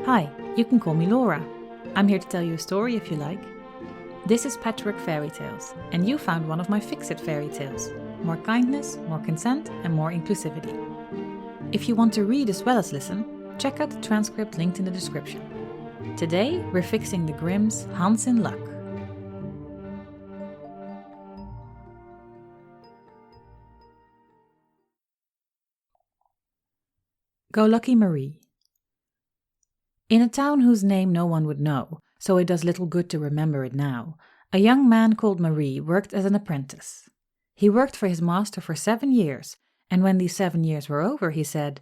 Hi, you can call me Laura. I'm here to tell you a story if you like. This is Patchwork Fairy Tales, and you found one of my Fix-It fairy tales. More kindness, more consent, and more inclusivity. If you want to read as well as listen, check out the transcript linked in the description. Today, we're fixing the Grimm's Hans in Luck. Go Lucky Marie. In a town whose name no one would know, so it does little good to remember it now, a young man called Marie worked as an apprentice. He worked for his master for 7 years, and when these 7 years were over, he said,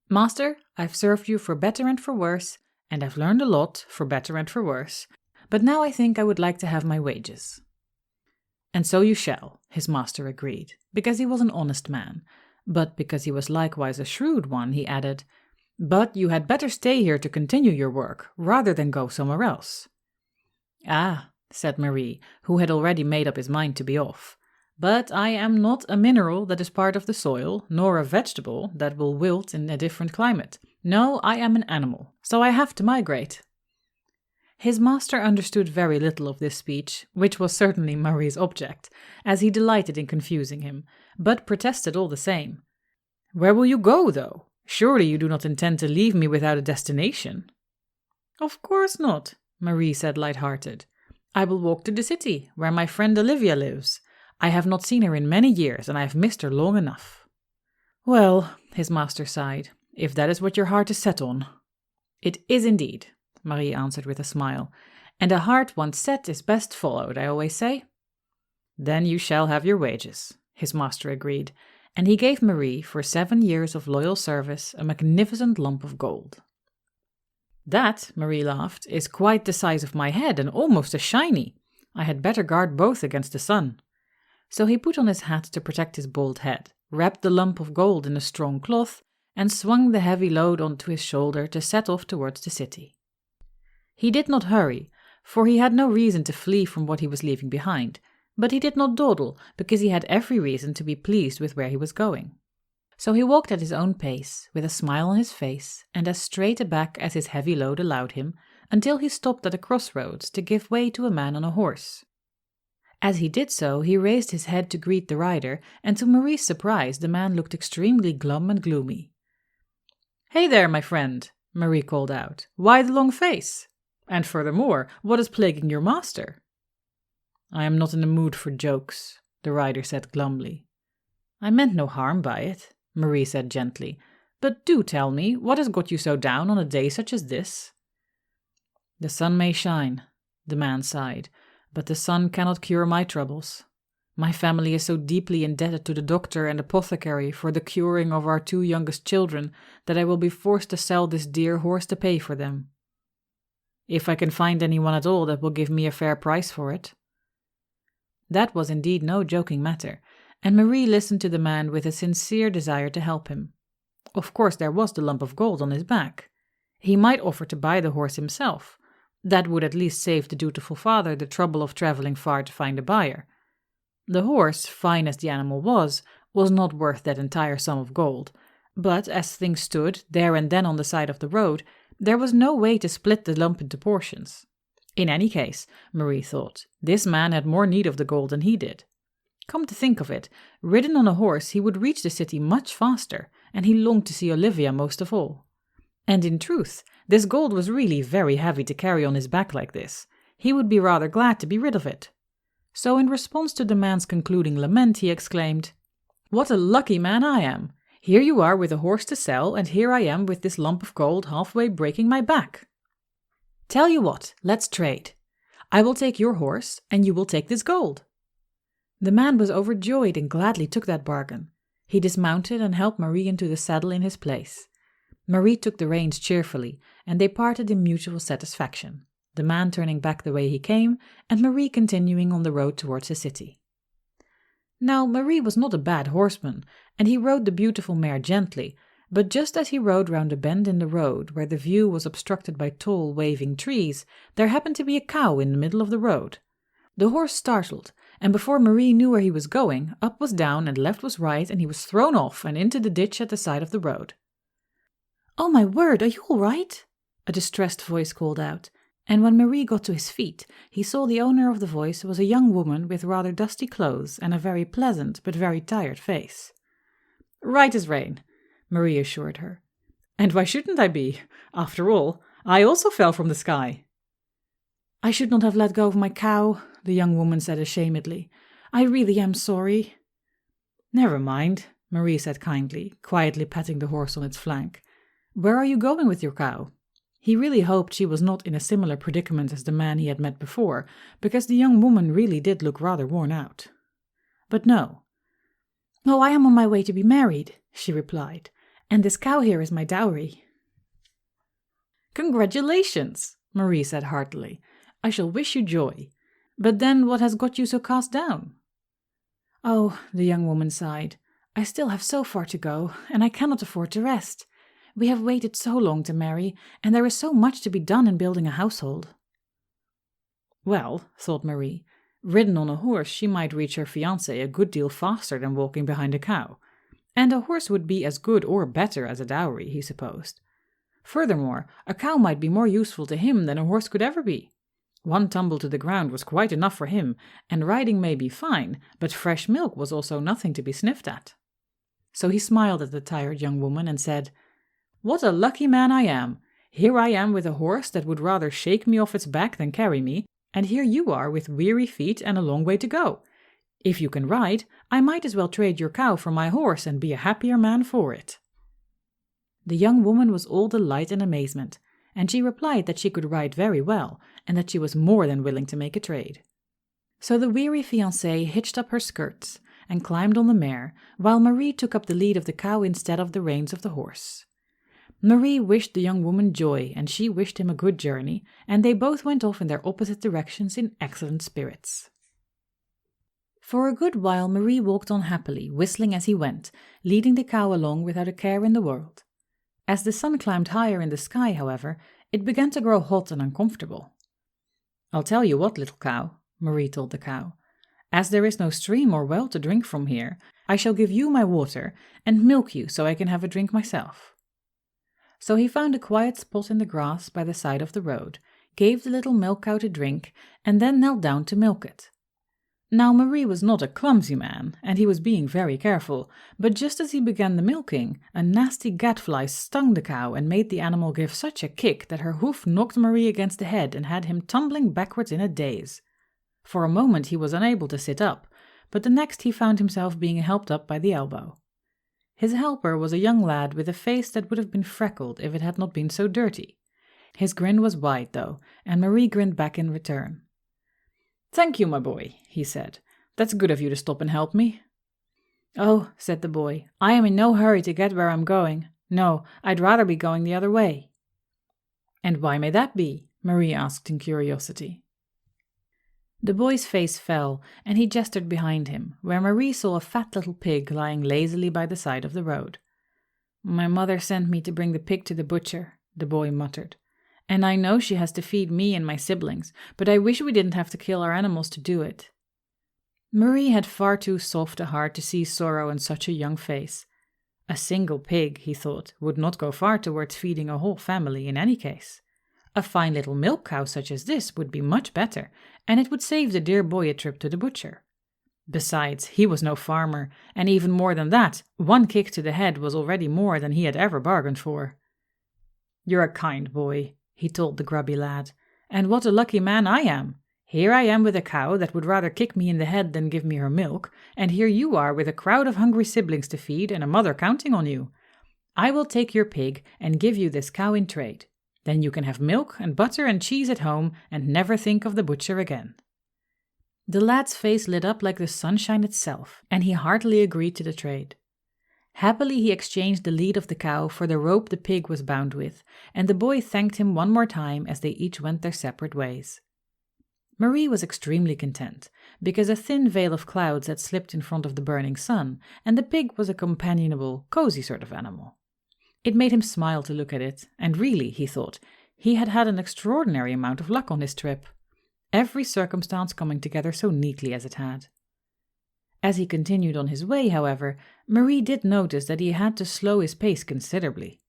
"Master, I've served you for better and for worse, and I've learned a lot for better and for worse, but now I think I would like to have my wages." "And so you shall," his master agreed, because he was an honest man, but because he was likewise a shrewd one, he added, "But you had better stay here to continue your work, rather than go somewhere else." "Ah," said Marie, who had already made up his mind to be off, "but I am not a mineral that is part of the soil, nor a vegetable that will wilt in a different climate. No, I am an animal, so I have to migrate." His master understood very little of this speech, which was certainly Marie's object, as he delighted in confusing him, but protested all the same. "Where will you go, though? Surely you do not intend to leave me without a destination?" "Of course not," Marie said light-hearted. "I will walk to the city, where my friend Olivia lives. I have not seen her in many years, and I have missed her long enough." "Well," his master sighed, "if that is what your heart is set on." "It is indeed," Marie answered with a smile, "and a heart once set is best followed, I always say." "Then you shall have your wages," his master agreed, and he gave Marie, for 7 years of loyal service, a magnificent lump of gold. "That," Marie laughed, "is quite the size of my head and almost as shiny. I had better guard both against the sun." So he put on his hat to protect his bald head, wrapped the lump of gold in a strong cloth, and swung the heavy load onto his shoulder to set off towards the city. He did not hurry, for he had no reason to flee from what he was leaving behind, but he did not dawdle, because he had every reason to be pleased with where he was going. So he walked at his own pace, with a smile on his face, and as straight a back as his heavy load allowed him, until he stopped at a crossroads to give way to a man on a horse. As he did so, he raised his head to greet the rider, and to Marie's surprise, the man looked extremely glum and gloomy. "Hey there, my friend," Marie called out. "Why the long face? And furthermore, what is plaguing your master?" "I am not in the mood for jokes," the rider said glumly. "I meant no harm by it," Marie said gently, "but do tell me, what has got you so down on a day such as this?" "The sun may shine," the man sighed, "but the sun cannot cure my troubles. My family is so deeply indebted to the doctor and apothecary for the curing of our 2 youngest children that I will be forced to sell this dear horse to pay for them. If I can find anyone at all that will give me a fair price for it." That was indeed no joking matter, and Marie listened to the man with a sincere desire to help him. Of course there was the lump of gold on his back. He might offer to buy the horse himself. That would at least save the dutiful father the trouble of traveling far to find a buyer. The horse, fine as the animal was not worth that entire sum of gold, but as things stood, there and then on the side of the road, there was no way to split the lump into portions. In any case, Marie thought, this man had more need of the gold than he did. Come to think of it, ridden on a horse he would reach the city much faster, and he longed to see Olivia most of all. And in truth, this gold was really very heavy to carry on his back like this. He would be rather glad to be rid of it. So in response to the man's concluding lament, he exclaimed, "What a lucky man I am! Here you are with a horse to sell, and here I am with this lump of gold halfway breaking my back. Tell you what, let's trade. I will take your horse, and you will take this gold." The man was overjoyed and gladly took that bargain. He dismounted and helped Marie into the saddle in his place. Marie took the reins cheerfully, and they parted in mutual satisfaction, the man turning back the way he came, and Marie continuing on the road towards the city. Now, Marie was not a bad horseman, and he rode the beautiful mare gently, but just as he rode round a bend in the road, where the view was obstructed by tall, waving trees, there happened to be a cow in the middle of the road. The horse startled, and before Marie knew where he was going, up was down and left was right, and he was thrown off and into the ditch at the side of the road. "Oh, my word, are you all right?" a distressed voice called out, and when Marie got to his feet, he saw the owner of the voice was a young woman with rather dusty clothes and a very pleasant but very tired face. "Right as rain," Marie assured her. "And why shouldn't I be? After all, I also fell from the sky." "I should not have let go of my cow," the young woman said ashamedly. "I really am sorry." "Never mind," Marie said kindly, quietly patting the horse on its flank. "Where are you going with your cow?" He really hoped she was not in a similar predicament as the man he had met before, because the young woman really did look rather worn out. But no. "Oh, I am on my way to be married," she replied, "and this cow here is my dowry." "Congratulations," Marie said heartily. "I shall wish you joy. But then what has got you so cast down?" "Oh," the young woman sighed, "I still have so far to go, and I cannot afford to rest. We have waited so long to marry, and there is so much to be done in building a household." Well, thought Marie, ridden on a horse she might reach her fiancé a good deal faster than walking behind a cow, and a horse would be as good or better as a dowry, he supposed. Furthermore, a cow might be more useful to him than a horse could ever be. One tumble to the ground was quite enough for him, and riding may be fine, but fresh milk was also nothing to be sniffed at. So he smiled at the tired young woman and said, "What a lucky man I am! Here I am with a horse that would rather shake me off its back than carry me, and here you are with weary feet and a long way to go. If you can ride, I might as well trade your cow for my horse and be a happier man for it." The young woman was all delight and amazement, and she replied that she could ride very well, and that she was more than willing to make a trade. So the weary fiancée hitched up her skirts and climbed on the mare, while Marie took up the lead of the cow instead of the reins of the horse. Marie wished the young woman joy, and she wished him a good journey, and they both went off in their opposite directions in excellent spirits. For a good while Marie walked on happily, whistling as he went, leading the cow along without a care in the world. As the sun climbed higher in the sky, however, it began to grow hot and uncomfortable. "I'll tell you what, little cow," Marie told the cow. "As there is no stream or well to drink from here, I shall give you my water and milk you so I can have a drink myself." So he found a quiet spot in the grass by the side of the road, gave the little milk cow to drink, and then knelt down to milk it. Now Marie was not a clumsy man, and he was being very careful, but just as he began the milking, a nasty gadfly stung the cow and made the animal give such a kick that her hoof knocked Marie against the head and had him tumbling backwards in a daze. For a moment he was unable to sit up, but the next he found himself being helped up by the elbow. His helper was a young lad with a face that would have been freckled if it had not been so dirty. His grin was wide, though, and Marie grinned back in return. "Thank you, my boy," he said. "That's good of you to stop and help me." "Oh," said the boy, "I am in no hurry to get where I'm going. No, I'd rather be going the other way." "And why may that be?" Marie asked in curiosity. The boy's face fell, and he gestured behind him, where Marie saw a fat little pig lying lazily by the side of the road. "My mother sent me to bring the pig to the butcher," the boy muttered. "And I know she has to feed me and my siblings, but I wish we didn't have to kill our animals to do it." Marie had far too soft a heart to see sorrow in such a young face. A single pig, he thought, would not go far towards feeding a whole family in any case. A fine little milk cow such as this would be much better, and it would save the dear boy a trip to the butcher. Besides, he was no farmer, and even more than that, one kick to the head was already more than he had ever bargained for. "You're a kind boy," he told the grubby lad, "and what a lucky man I am. Here I am with a cow that would rather kick me in the head than give me her milk, and here you are with a crowd of hungry siblings to feed and a mother counting on you. I will take your pig and give you this cow in trade. Then you can have milk and butter and cheese at home and never think of the butcher again." The lad's face lit up like the sunshine itself, and he heartily agreed to the trade. Happily he exchanged the lead of the cow for the rope the pig was bound with, and the boy thanked him one more time as they each went their separate ways. Marie was extremely content, because a thin veil of clouds had slipped in front of the burning sun, and the pig was a companionable, cozy sort of animal. It made him smile to look at it, and really, he thought, he had had an extraordinary amount of luck on his trip. Every circumstance coming together so neatly as it had. As he continued on his way, however, Marie did notice that he had to slow his pace considerably.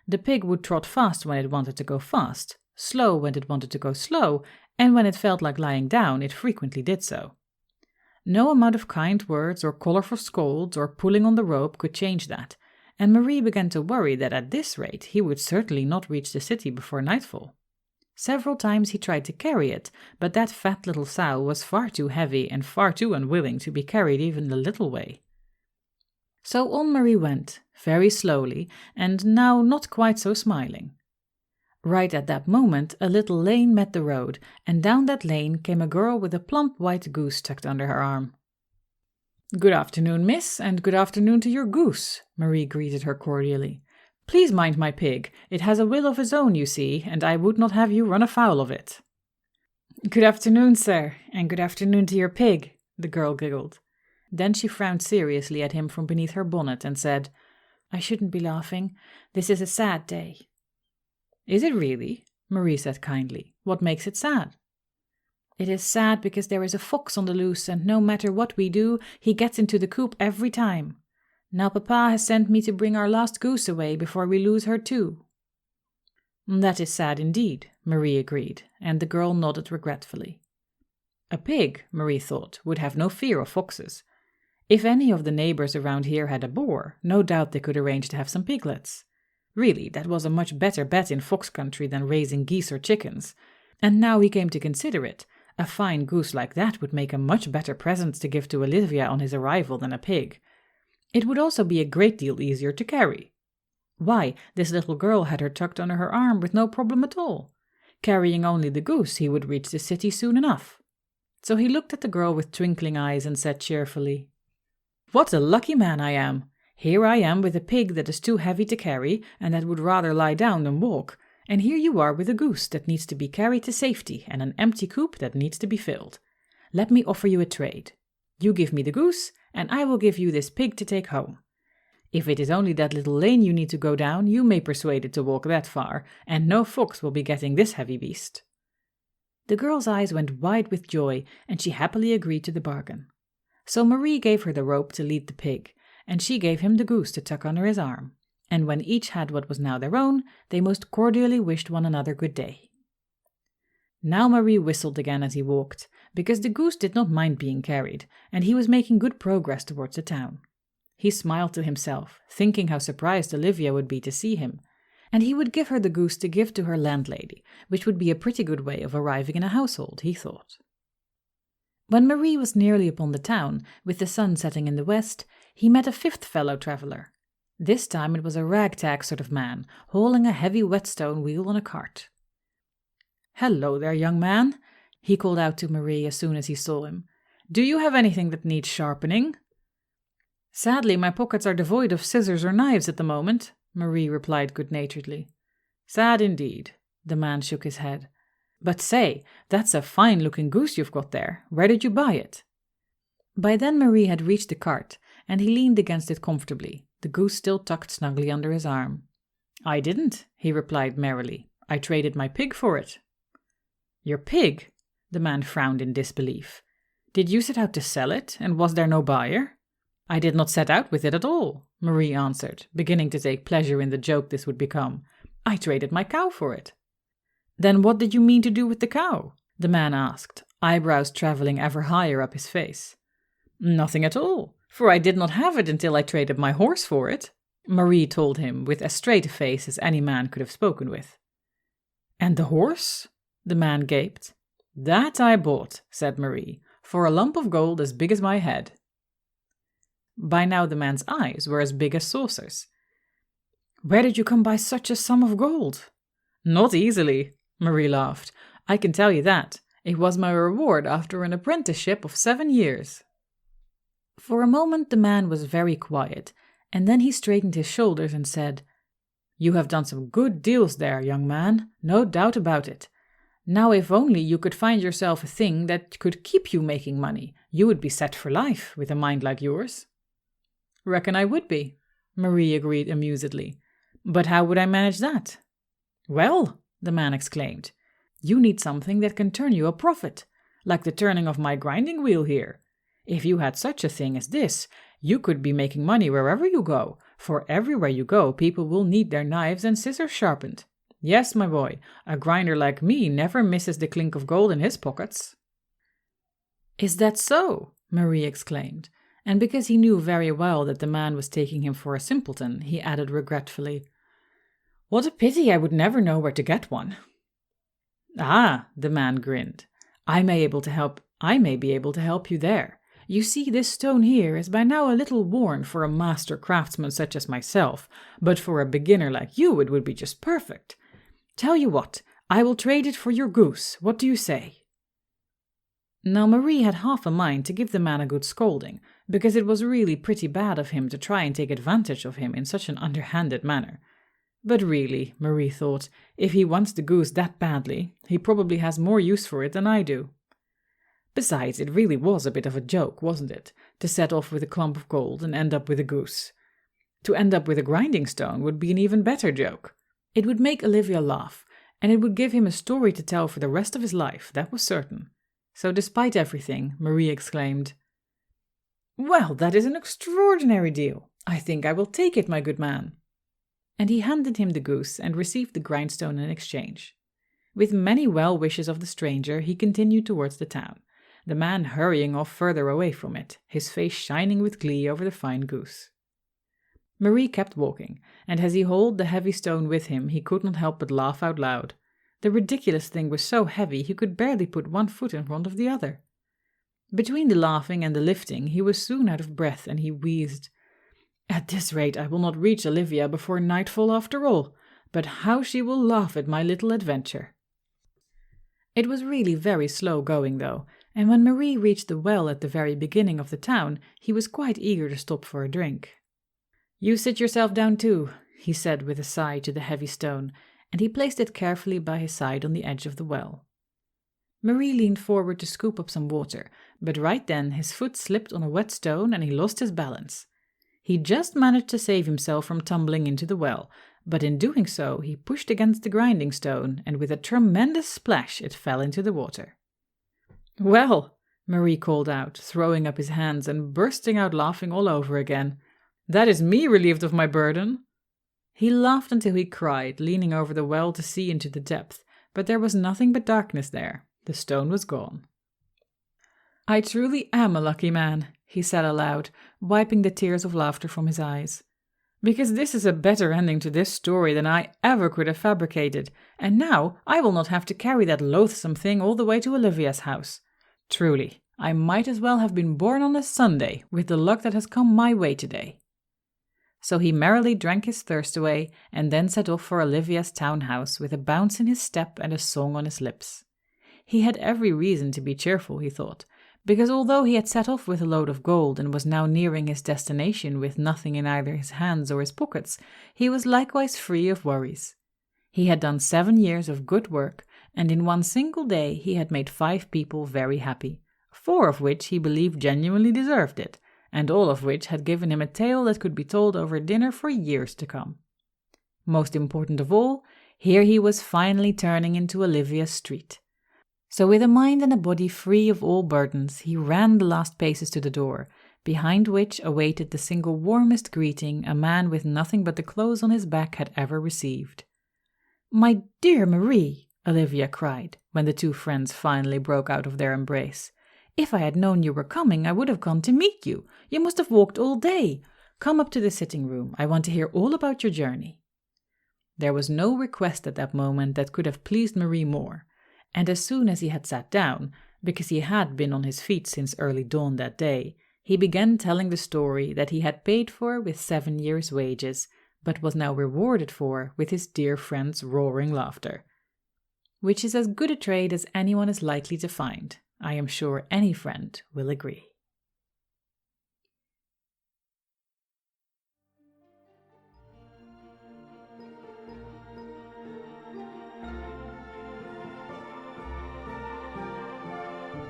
The pig would trot fast when it wanted to go fast, slow when it wanted to go slow, and when it felt like lying down, it frequently did so. No amount of kind words or colorful scolds or pulling on the rope could change that, and Marie began to worry that at this rate he would certainly not reach the city before nightfall. Several times he tried to carry it, but that fat little sow was far too heavy and far too unwilling to be carried even a little way. So on Marie went, very slowly, and now not quite so smiling. Right at that moment, a little lane met the road, and down that lane came a girl with a plump white goose tucked under her arm. "Good afternoon, miss, and good afternoon to your goose," Marie greeted her cordially. "Please mind my pig. It has a will of its own, you see, and I would not have you run afoul of it." "Good afternoon, sir, and good afternoon to your pig," the girl giggled. Then she frowned seriously at him from beneath her bonnet and said, "I shouldn't be laughing. This is a sad day." "Is it really?" Marie said kindly. "What makes it sad?" "It is sad because there is a fox on the loose, and no matter what we do, he gets into the coop every time. Now Papa has sent me to bring our last goose away before we lose her too." "That is sad indeed," Marie agreed, and the girl nodded regretfully. A pig, Marie thought, would have no fear of foxes. If any of the neighbors around here had a boar, no doubt they could arrange to have some piglets. Really, that was a much better bet in fox country than raising geese or chickens. And now he came to consider it, a fine goose like that would make a much better present to give to Olivia on his arrival than a pig. It would also be a great deal easier to carry. Why, this little girl had her tucked under her arm with no problem at all. Carrying only the goose, he would reach the city soon enough. So he looked at the girl with twinkling eyes and said cheerfully, "What a lucky man I am! Here I am with a pig that is too heavy to carry and that would rather lie down than walk, and here you are with a goose that needs to be carried to safety and an empty coop that needs to be filled. Let me offer you a trade. You give me the goose, and I will give you this pig to take home. If it is only that little lane you need to go down, you may persuade it to walk that far, and no fox will be getting this heavy beast." The girl's eyes went wide with joy, and she happily agreed to the bargain. So Marie gave her the rope to lead the pig, and she gave him the goose to tuck under his arm, and when each had what was now their own, they most cordially wished one another good day. Now Marie whistled again as he walked, because the goose did not mind being carried, and he was making good progress towards the town. He smiled to himself, thinking how surprised Olivia would be to see him, and he would give her the goose to give to her landlady, which would be a pretty good way of arriving in a household, he thought. When Marie was nearly upon the town, with the sun setting in the west, he met a fifth fellow traveller. This time it was a ragtag sort of man, hauling a heavy whetstone wheel on a cart. "Hello there, young man," he called out to Marie as soon as he saw him. "Do you have anything that needs sharpening?" "Sadly, my pockets are devoid of scissors or knives at the moment," Marie replied good-naturedly. "Sad indeed," the man shook his head. "But say, that's a fine-looking goose you've got there. Where did you buy it?" By then Marie had reached the cart, and he leaned against it comfortably, the goose still tucked snugly under his arm. "I didn't," he replied merrily. "I traded my pig for it." "Your pig?" The man frowned in disbelief. "Did you set out to sell it, and was there no buyer?" "I did not set out with it at all," Marie answered, beginning to take pleasure in the joke this would become. "I traded my cow for it." "Then what did you mean to do with the cow?" the man asked, eyebrows traveling ever higher up his face. "Nothing at all, for I did not have it until I traded my horse for it," Marie told him with as straight a face as any man could have spoken with. "And the horse?" the man gaped. "That I bought," said Marie, "for a lump of gold as big as my head." By now the man's eyes were as big as saucers. "Where did you come by such a sum of gold?" "Not easily," Marie laughed. "I can tell you that. It was my reward after an apprenticeship of 7 years. For a moment the man was very quiet, and then he straightened his shoulders and said, "You have done some good deals there, young man, no doubt about it. Now if only you could find yourself a thing that could keep you making money, you would be set for life with a mind like yours." "Reckon I would be," Marie agreed amusedly. "But how would I manage that?" "Well," the man exclaimed, "you need something that can turn you a profit, like the turning of my grinding wheel here. If you had such a thing as this, you could be making money wherever you go, For everywhere you go, people will need their knives and scissors sharpened. Yes, my boy, a grinder like me never misses the clink of gold in his pockets." "Is that so?" Marie exclaimed, and because he knew very well that the man was taking him for a simpleton, he added regretfully, "What a pity I would never know where to get one." "Ah," the man grinned, I may be able to help you there. You see, this stone here is by now a little worn for a master craftsman such as myself, but for a beginner like you it would be just perfect. Tell you what, I will trade it for your goose. What do you say?" Now Marie had half a mind to give the man a good scolding, because it was really pretty bad of him to try and take advantage of him in such an underhanded manner. But really, Marie thought, if he wants the goose that badly, he probably has more use for it than I do. Besides, it really was a bit of a joke, wasn't it, to set off with a clump of gold and end up with a goose? To end up with a grinding stone would be an even better joke. It would make Olivia laugh, and it would give him a story to tell for the rest of his life, that was certain. So despite everything, Marie exclaimed, "Well, that is an extraordinary deal. I think I will take it, my good man." And he handed him the goose and received the grindstone in exchange. With many well wishes of the stranger, he continued towards the town, the man hurrying off further away from it, his face shining with glee over the fine goose. Marie kept walking, and as he hauled the heavy stone with him, he could not help but laugh out loud. The ridiculous thing was so heavy he could barely put one foot in front of the other. Between the laughing and the lifting, he was soon out of breath, and he wheezed, "At this rate I will not reach Olivia before nightfall after all, but how she will laugh at my little adventure." It was really very slow going, though, and when Marie reached the well at the very beginning of the town, he was quite eager to stop for a drink. "You sit yourself down too," he said with a sigh to the heavy stone, and he placed it carefully by his side on the edge of the well. Marie leaned forward to scoop up some water, but right then his foot slipped on a wet stone and he lost his balance. He just managed to save himself from tumbling into the well, but in doing so he pushed against the grinding stone, and with a tremendous splash it fell into the water. "Well," Marie called out, throwing up his hands and bursting out laughing all over again, "that is me relieved of my burden." He laughed until he cried, leaning over the well to see into the depth, but there was nothing but darkness there. The stone was gone. "I truly am a lucky man," he said aloud, wiping the tears of laughter from his eyes, "because this is a better ending to this story than I ever could have fabricated, and now I will not have to carry that loathsome thing all the way to Olivia's house. Truly, I might as well have been born on a Sunday with the luck that has come my way today." So he merrily drank his thirst away and then set off for Olivia's townhouse with a bounce in his step and a song on his lips. He had every reason to be cheerful, he thought, because although he had set off with a load of gold and was now nearing his destination with nothing in either his hands or his pockets, he was likewise free of worries. He had done 7 years of good work, and in one single day he had made 5 people very happy, 4 of which he believed genuinely deserved it, and all of which had given him a tale that could be told over dinner for years to come. Most important of all, here he was finally turning into Olivia's street. So with a mind and a body free of all burdens, he ran the last paces to the door, behind which awaited the single warmest greeting a man with nothing but the clothes on his back had ever received. "My dear Marie," Olivia cried, when the 2 friends finally broke out of their embrace, "if I had known you were coming, I would have gone to meet you. You must have walked all day. Come up to the sitting room. I want to hear all about your journey." There was no request at that moment that could have pleased Marie more, and as soon as he had sat down, because he had been on his feet since early dawn that day, he began telling the story that he had paid for with 7 years' wages, but was now rewarded for with his dear friend's roaring laughter. Which is as good a trade as anyone is likely to find. I am sure any friend will agree.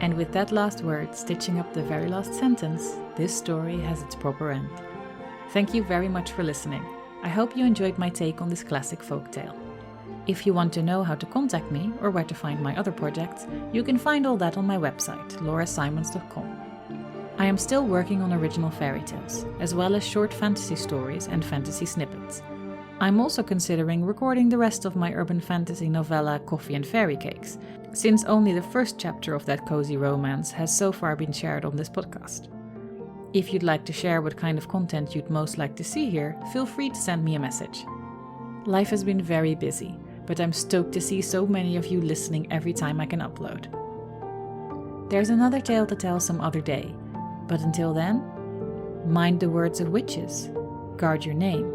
And with that last word, stitching up the very last sentence, this story has its proper end. Thank you very much for listening. I hope you enjoyed my take on this classic folktale. If you want to know how to contact me or where to find my other projects, you can find all that on my website, laurasimons.com. I am still working on original fairy tales, as well as short fantasy stories and fantasy snippets. I'm also considering recording the rest of my urban fantasy novella Coffee and Fairy Cakes, since only the first chapter of that cozy romance has so far been shared on this podcast. If you'd like to share what kind of content you'd most like to see here, feel free to send me a message. Life has been very busy, but I'm stoked to see so many of you listening every time I can upload. There's another tale to tell some other day, but until then, mind the words of witches, guard your name,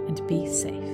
and be safe.